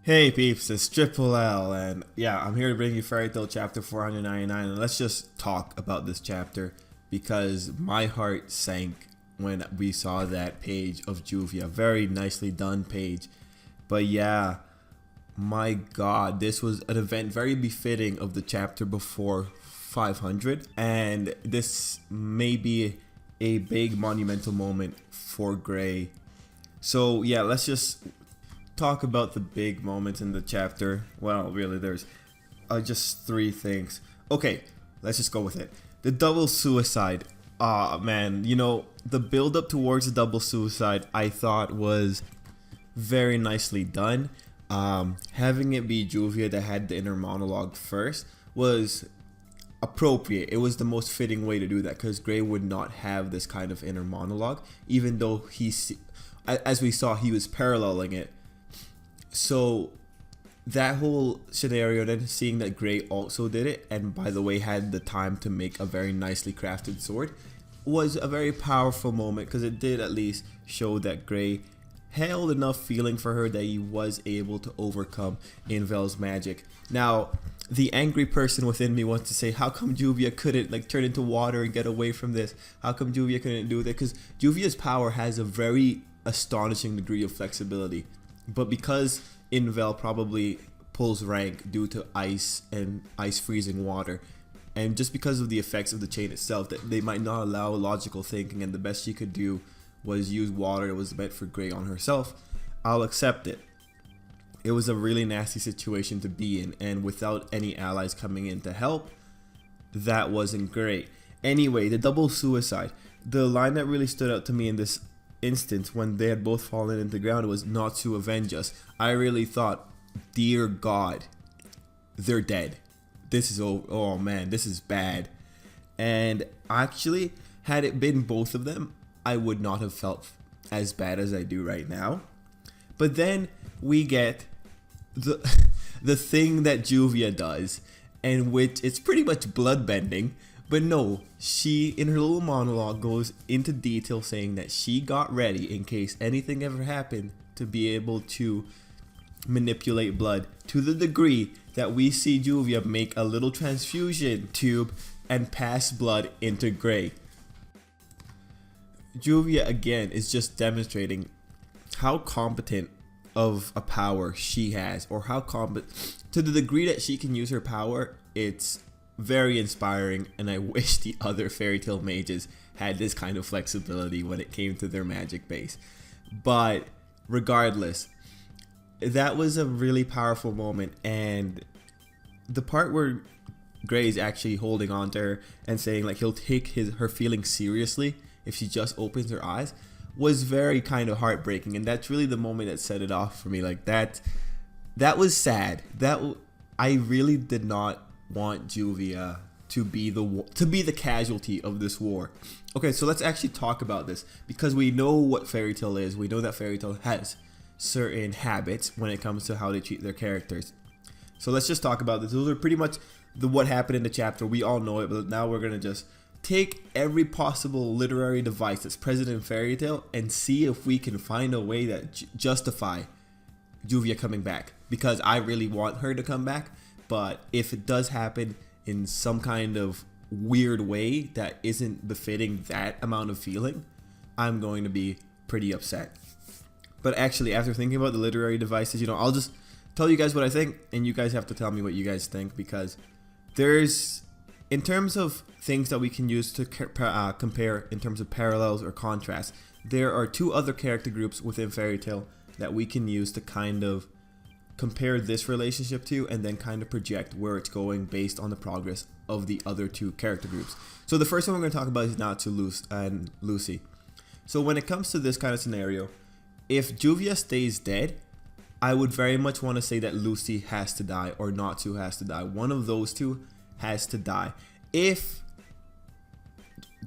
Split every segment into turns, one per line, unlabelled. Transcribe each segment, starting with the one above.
Hey peeps, it's Tripl-L, and yeah, I'm here to bring you Fairy Tail chapter 499, and let's just talk about this chapter because my heart sank when we saw that page of Juvia. Very nicely done page. But yeah, my god, this was an event very befitting of the chapter before 500, and this may be a big monumental moment for Gray. So yeah, let's just talk about the big moments in the chapter. Well, really, there's just three things. Okay, let's just go with it. The double suicide. Ah, man, you know, the build up towards the double suicide I thought was very nicely done. Having it be Juvia that had the inner monologue first was appropriate. It was the most fitting way to do that because Gray would not have this kind of inner monologue, even though as we saw, he was paralleling it. So that whole scenario, then seeing that Gray also did it, and by the way had the time to make a very nicely crafted sword, was a very powerful moment because it did at least show that Gray held enough feeling for her that he was able to overcome Invel's magic. Now, the angry person within me wants to say, how come Juvia couldn't like turn into water and get away from this? How come Juvia couldn't do that? Because Juvia's power has a very astonishing degree of flexibility. But because Invel probably pulls rank due to ice and ice freezing water, and just because of the effects of the chain itself, that they might not allow logical thinking, and the best she could do was use water that was meant for Gray on herself, I'll accept it. It was a really nasty situation to be in, and without any allies coming in to help, that wasn't great. Anyway, the double suicide. The line that really stood out to me in this instance when they had both fallen into the ground was not to avenge us. I really thought, dear God, they're dead. This is, oh man, this is bad. And actually, had it been both of them, I would not have felt as bad as I do right now. But then we get the thing that Juvia does, and which it's pretty much bloodbending. But no, she in her little monologue goes into detail saying that she got ready in case anything ever happened to be able to manipulate blood to the degree that we see Juvia make a little transfusion tube and pass blood into Gray. Juvia again is just demonstrating how competent of a power she has, or how competent to the degree that she can use her power. It's very inspiring, and I wish the other fairy tale mages had this kind of flexibility when it came to their magic base. But regardless, that was a really powerful moment, and the part where Gray's actually holding on to her and saying like he'll take her feelings seriously if she just opens her eyes was very kind of heartbreaking, and that's really the moment that set it off for me. Like that was sad. I really did not want Juvia to be the casualty of this war. Okay, so let's actually talk about this because we know what Fairy Tail is. We know that Fairy Tail has certain habits when it comes to how they treat their characters. So let's just talk about this. Those are pretty much what happened in the chapter. We all know it, but now we're gonna just take every possible literary device that's present in Fairy Tail and see if we can find a way that justify Juvia coming back, because I really want her to come back. But if it does happen in some kind of weird way that isn't befitting that amount of feeling, I'm going to be pretty upset. But actually, after thinking about the literary devices, you know, I'll just tell you guys what I think, and you guys have to tell me what you guys think, because there's, in terms of things that we can use to compare in terms of parallels or contrasts, there are two other character groups within Fairy Tail that we can use to kind of compare this relationship to, and then kind of project where it's going based on the progress of the other two character groups. So the first one we're going to talk about is Natsu and Lucy. So when it comes to this kind of scenario, if Juvia stays dead, I would very much want to say that Lucy has to die or Natsu has to die. One of those two has to die. If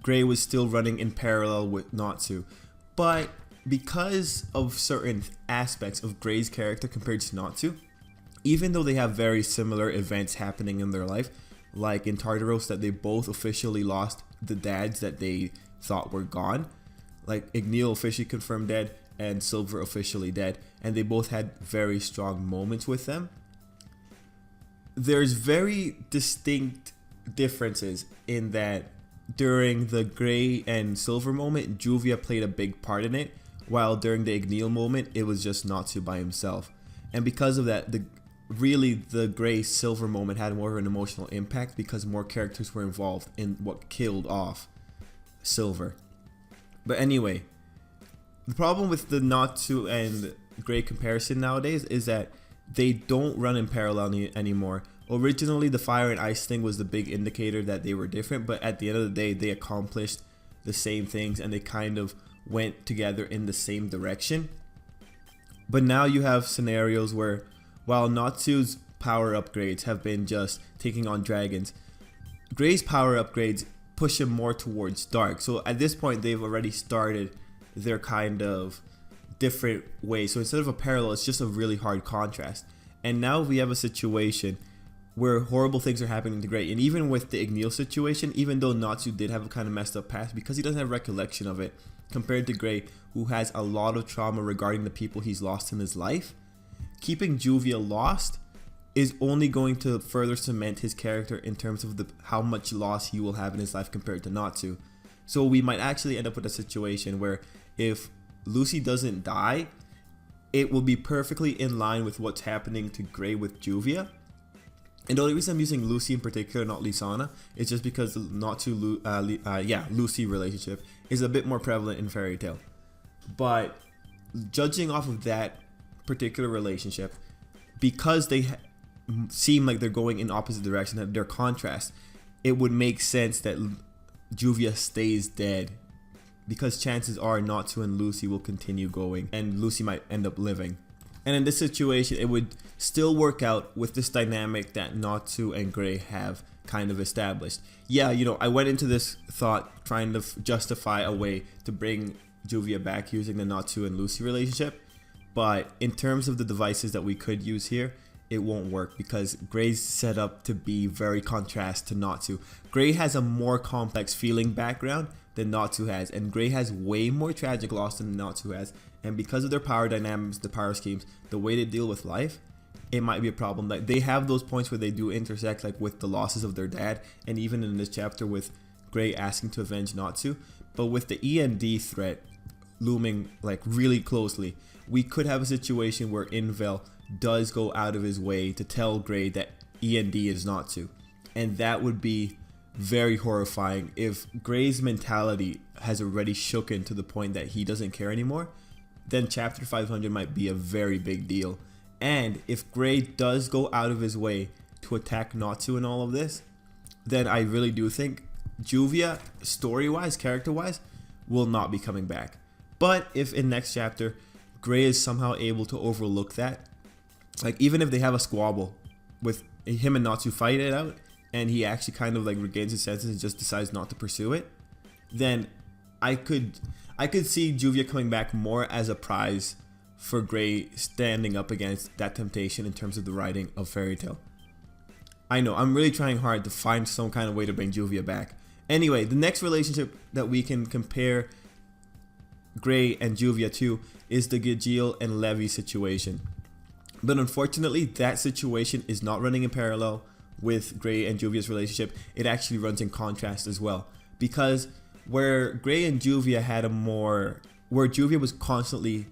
Gray was still running in parallel with Natsu, but because of certain aspects of Gray's character compared to Natsu, even though they have very similar events happening in their life, like in Tartaros that they both officially lost the dads that they thought were gone, like Igneel officially confirmed dead, and Silver officially dead, and they both had very strong moments with them. There's very distinct differences in that during the Gray and Silver moment, Juvia played a big part in it, while during the Igneel moment, it was just Natsu by himself. And because of that, the Gray Silver moment had more of an emotional impact because more characters were involved in what killed off Silver. But anyway, the problem with the Natsu and Gray comparison nowadays is that they don't run in parallel anymore. Originally, the fire and ice thing was the big indicator that they were different, but at the end of the day, they accomplished the same things and they kind of went together in the same direction. But now you have scenarios where, while Natsu's power upgrades have been just taking on dragons, Gray's power upgrades push him more towards dark. So at this point, they've already started their kind of different way. So instead of a parallel, it's just a really hard contrast. And now we have a situation where horrible things are happening to Gray. And even with the Igneel situation, even though Natsu did have a kind of messed up past, because he doesn't have recollection of it, compared to Gray, who has a lot of trauma regarding the people he's lost in his life, keeping Juvia lost is only going to further cement his character in terms of how much loss he will have in his life compared to Natsu. So we might actually end up with a situation where if Lucy doesn't die, it will be perfectly in line with what's happening to Gray with Juvia. And the only reason I'm using Lucy in particular, not Lisana, is just because the Lucy relationship is a bit more prevalent in Fairy Tail. But judging off of that particular relationship, because they seem like they're going in opposite direction, that their contrast, it would make sense that Juvia stays dead, because chances are Natsu and Lucy will continue going and Lucy might end up living. And in this situation, it would still work out with this dynamic that Natsu and Gray have kind of established. Yeah, I went into this thought trying to justify a way to bring Juvia back using the Natsu and Lucy relationship, but in terms of the devices that we could use here, it won't work because Gray's set up to be very contrast to Natsu. Gray has a more complex feeling background than Natsu has, and Gray has way more tragic loss than Natsu has, and because of their power dynamics, the power schemes, the way they deal with life, it might be a problem. Like, they have those points where they do intersect, like with the losses of their dad, and even in this chapter with Gray asking to avenge Natsu. But with the END threat looming like really closely, we could have a situation where Invel does go out of his way to tell Gray that END is Natsu, and that would be very horrifying. If Gray's mentality has already shooken to the point that he doesn't care anymore, then chapter 500 might be a very big deal. And if Gray does go out of his way to attack Natsu and all of this, then I really do think Juvia, story-wise, character-wise, will not be coming back. But if in next chapter, Gray is somehow able to overlook that, like even if they have a squabble with him and Natsu fight it out, and he actually kind of like regains his senses and just decides not to pursue it, then I could see Juvia coming back more as a prize for Gray standing up against that temptation in terms of the writing of Fairy Tail. I know, I'm really trying hard to find some kind of way to bring Juvia back. Anyway, the next relationship that we can compare Gray and Juvia to is the Gajeel and Levi situation. But unfortunately, that situation is not running in parallel with Gray and Juvia's relationship. It actually runs in contrast as well. Because where Gray and Juvia had where Juvia was constantly,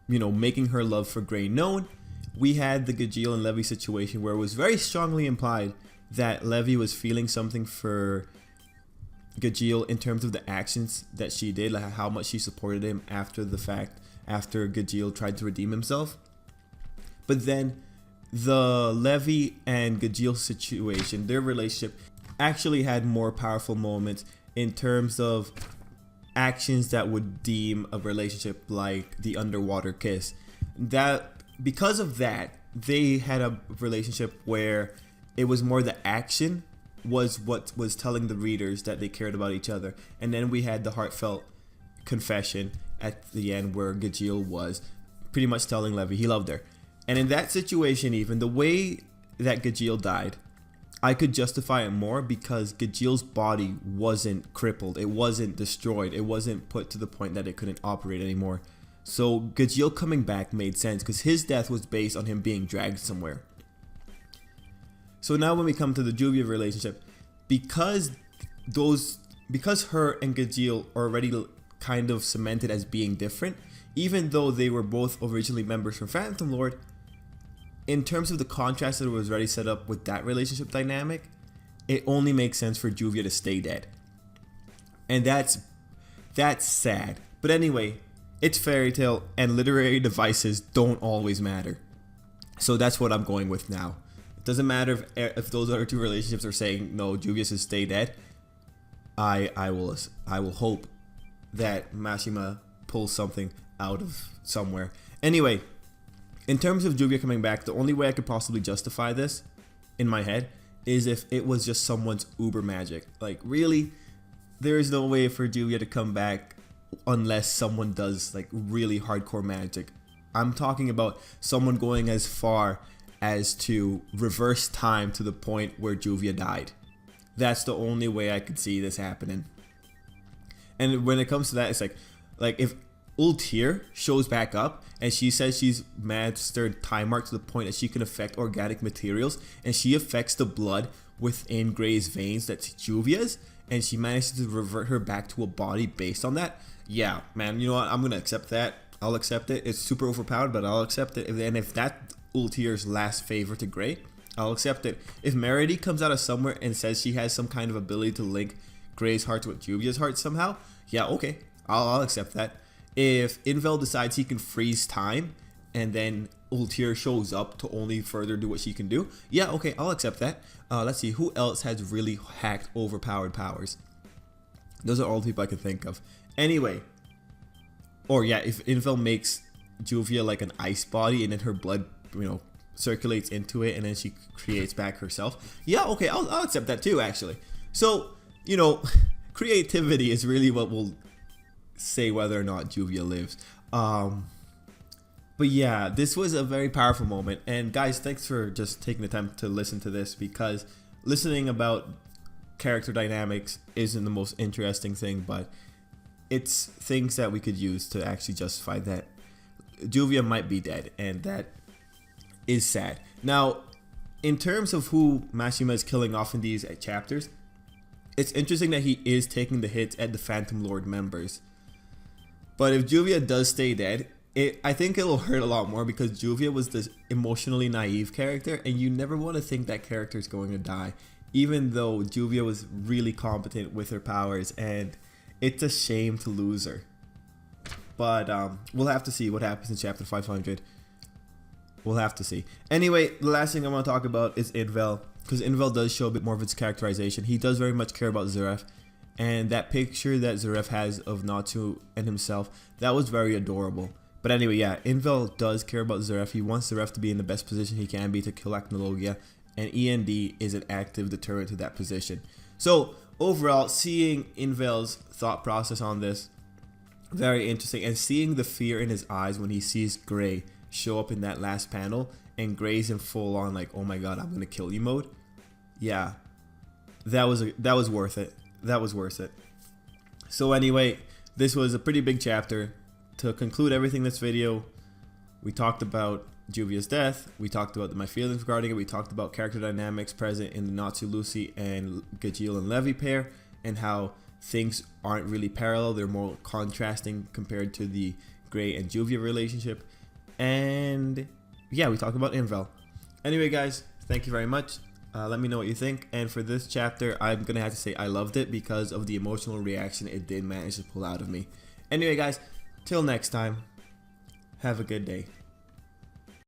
making her love for Gray known, we had the Gajeel and Levi situation where it was very strongly implied that Levi was feeling something for Gajeel in terms of the actions that she did, like how much she supported him after Gajeel tried to redeem himself. But then the Levi and Gajeel situation, their relationship actually had more powerful moments in terms of actions that would deem a relationship like the underwater kiss. That because of that, they had a relationship where it was more the action was what was telling the readers that they cared about each other. And then we had the heartfelt confession at the end where Gajeel was pretty much telling Levi he loved her. And in that situation, even the way that Gajeel died, I could justify it more because Gajeel's body wasn't crippled. It wasn't destroyed. It wasn't put to the point that it couldn't operate anymore. So Gajeel coming back made sense because his death was based on him being dragged somewhere. So now when we come to the Juvia relationship, because her and Gajeel are already kind of cemented as being different, even though they were both originally members from Phantom Lord, in terms of the contrast that was already set up with that relationship dynamic, it only makes sense for Juvia to stay dead. And that's sad. But anyway, it's fairy tale and literary devices don't always matter. So that's what I'm going with now. It doesn't matter if those other two relationships are saying no, Juvia should stay dead. I will hope that Mashima pulls something out of somewhere. Anyway, in terms of Juvia coming back, the only way I could possibly justify this in my head is if it was just someone's uber magic. Like, really, there is no way for Juvia to come back unless someone does like really hardcore magic. I'm talking about someone going as far as to reverse time to the point where Juvia died. That's the only way I could see this happening. And when it comes to that, it's like if Ultir shows back up and she says she's mastered time mark to the point that she can affect organic materials, and she affects the blood within Gray's veins that's Juvia's, and she manages to revert her back to a body based on that. Yeah, man, you know what? I'm gonna accept that. I'll accept it. It's super overpowered, but I'll accept it. And if that Ultir's last favor to Gray, I'll accept it. If Meredy comes out of somewhere and says she has some kind of ability to link Gray's heart with Juvia's heart somehow, yeah, okay, I'll accept that. If Invel decides he can freeze time and then Ultir shows up to only further do what she can do, yeah, okay, I'll accept that. Let's see, who else has really hacked overpowered powers? Those are all the people I can think of. Anyway, or yeah, if Invel makes Juvia like an ice body and then her blood, circulates into it and then she creates back herself, yeah, okay, I'll accept that too, actually. So, creativity is really what will say whether or not Juvia lives. But yeah, this was a very powerful moment, and guys, thanks for just taking the time to listen to this, because listening about character dynamics isn't the most interesting thing, but it's things that we could use to actually justify that Juvia might be dead, and that is sad. Now, in terms of who Mashima is killing off in these chapters, it's interesting that he is taking the hits at the Phantom Lord members. But if Juvia does stay dead, I think it'll hurt a lot more, because Juvia was this emotionally naive character, and you never want to think that character is going to die, even though Juvia was really competent with her powers, and it's a shame to lose her. But we'll have to see what happens in chapter 500. We'll have to see. Anyway, the last thing I want to talk about is Invel, because Invel does show a bit more of its characterization. He does very much care about Zeref, and that picture that Zeref has of Natsu and himself, that was very adorable. But anyway, yeah, Invel does care about Zeref. He wants Zeref to be in the best position he can be to kill Acnologia, and END is an active deterrent to that position. So overall, seeing Invel's thought process on this, very interesting, and seeing the fear in his eyes when he sees Gray show up in that last panel, and Gray's in full on like, oh my god, I'm gonna kill you mode. Yeah, that was worth it. That was worth it. So anyway, this was a pretty big chapter. To conclude everything in this video, we talked about Juvia's death, we talked about my feelings regarding it, we talked about character dynamics present in the Natsu, Lucy, and Gajeel and Levi pair, and how things aren't really parallel, they're more contrasting compared to the Gray and Juvia relationship. And yeah, we talked about Invel. Anyway guys, thank you very much. Let me know what you think, and for this chapter I'm gonna have to say I loved it because of the emotional reaction it did manage to pull out of me. Anyway guys, till next time, have a good day.